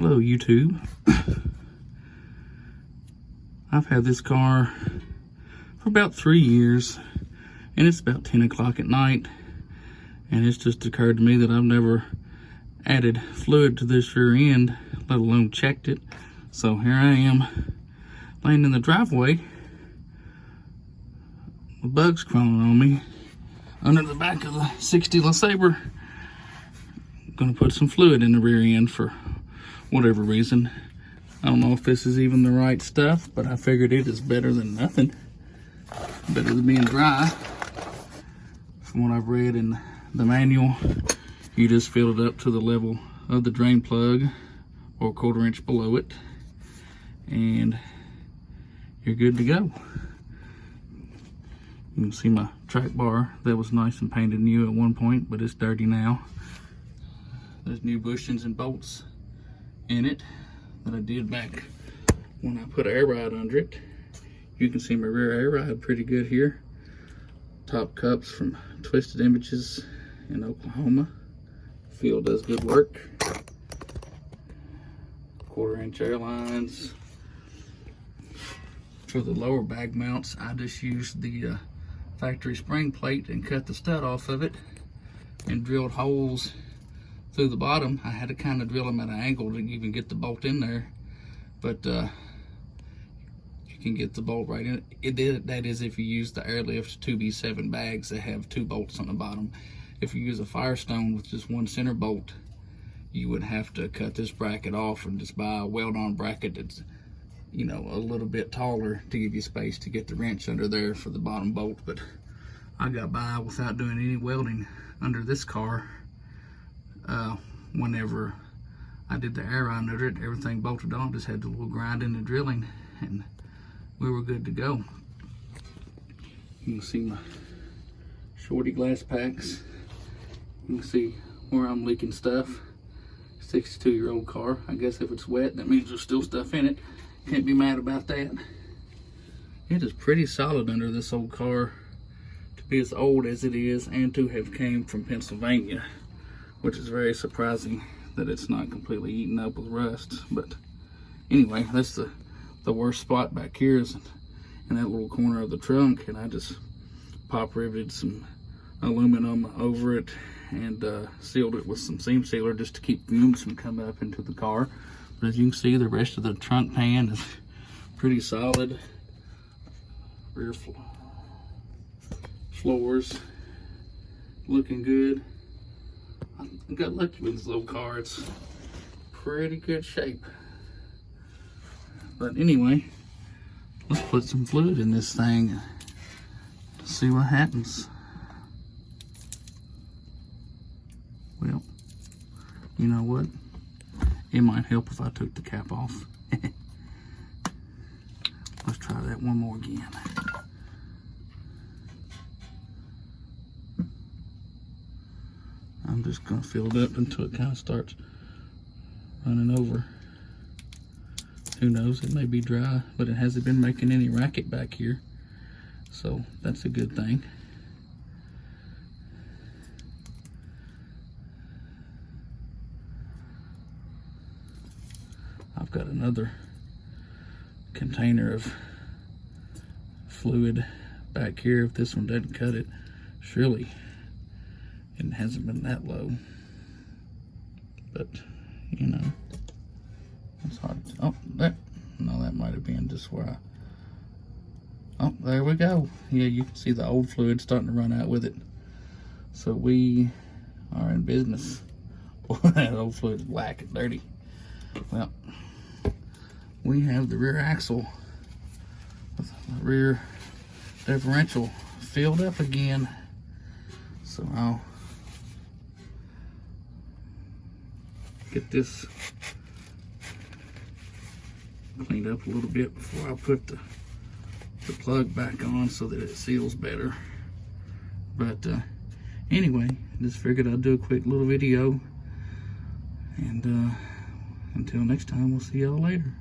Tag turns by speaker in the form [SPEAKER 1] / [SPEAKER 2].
[SPEAKER 1] Hello YouTube. I've had this car for about 3 years and it's about 10 o'clock at night, and it's just occurred to me that I've never added fluid to this rear end, let alone checked it. So here I am laying in the driveway, the bugs crawling on me under the back of the 60 Lesabre. I'm gonna put some fluid in the rear end for whatever reason. I don't know if this is even the right stuff, but I figured it is better than nothing. Better than being dry. From what I've read in the manual, you just fill it up to the level of the drain plug or 1/4 inch below it, and you're good to go. You can see my track bar that was nice and painted new at one point, but it's dirty now. There's new bushings and bolts in it that I did back when I put an air ride under it. You can see my rear air ride pretty good here. Top cups from Twisted Images in Oklahoma. Feel does good work. 1/4 inch airlines. For the lower bag mounts, I just used the factory spring plate and cut the stud off of it and drilled holes through the bottom. I had to kind of drill them at an angle to even get the bolt in there, but you can get the bolt right in it. That is if you use the Airlift 2B7 bags that have 2 bolts on the bottom. If you use a Firestone with just 1 center bolt, you would have to cut this bracket off and just buy a weld-on bracket that's, you know, a little bit taller to give you space to get the wrench under there for the bottom bolt. But I got by without doing any welding under this car. Whenever I did the air ride under it, everything bolted on, just had a little grinding and drilling, and we were good to go. You can see my shorty glass packs. You can see where I'm leaking stuff. 62-year-old car. I guess if it's wet, that means there's still stuff in it. Can't be mad about that. It is pretty solid under this old car to be as old as it is and to have came from Pennsylvania, which is very surprising that it's not completely eaten up with rust. But anyway, that's the worst spot back here is in that little corner of the trunk, and I just pop riveted some aluminum over it and sealed it with some seam sealer just to keep fumes from coming up into the car. But as you can see, the rest of the trunk pan is pretty solid. Rear floors looking good. I got lucky with this little car. It's pretty good shape. But anyway, let's put some fluid in this thing and see what happens. Well, you know what? It might help if I took the cap off. Let's try that one more again. I'm just gonna fill it up until it kind of starts running over. Who knows, it may be dry, but it hasn't been making any racket back here, so that's a good thing. I've got another container of fluid back here. If this one doesn't cut it, surely it hasn't been that low. But you know, it's hard. Oh, that might have been just where oh, there we go. Yeah, you can see the old fluid starting to run out with it. So we are in business. Boy, that old fluid is black and dirty. Well, we have the rear axle with the rear differential filled up again. So I'll get this cleaned up a little bit before I put the plug back on so that it seals better. But anyway, just figured I'd do a quick little video, and until next time, we'll see y'all later.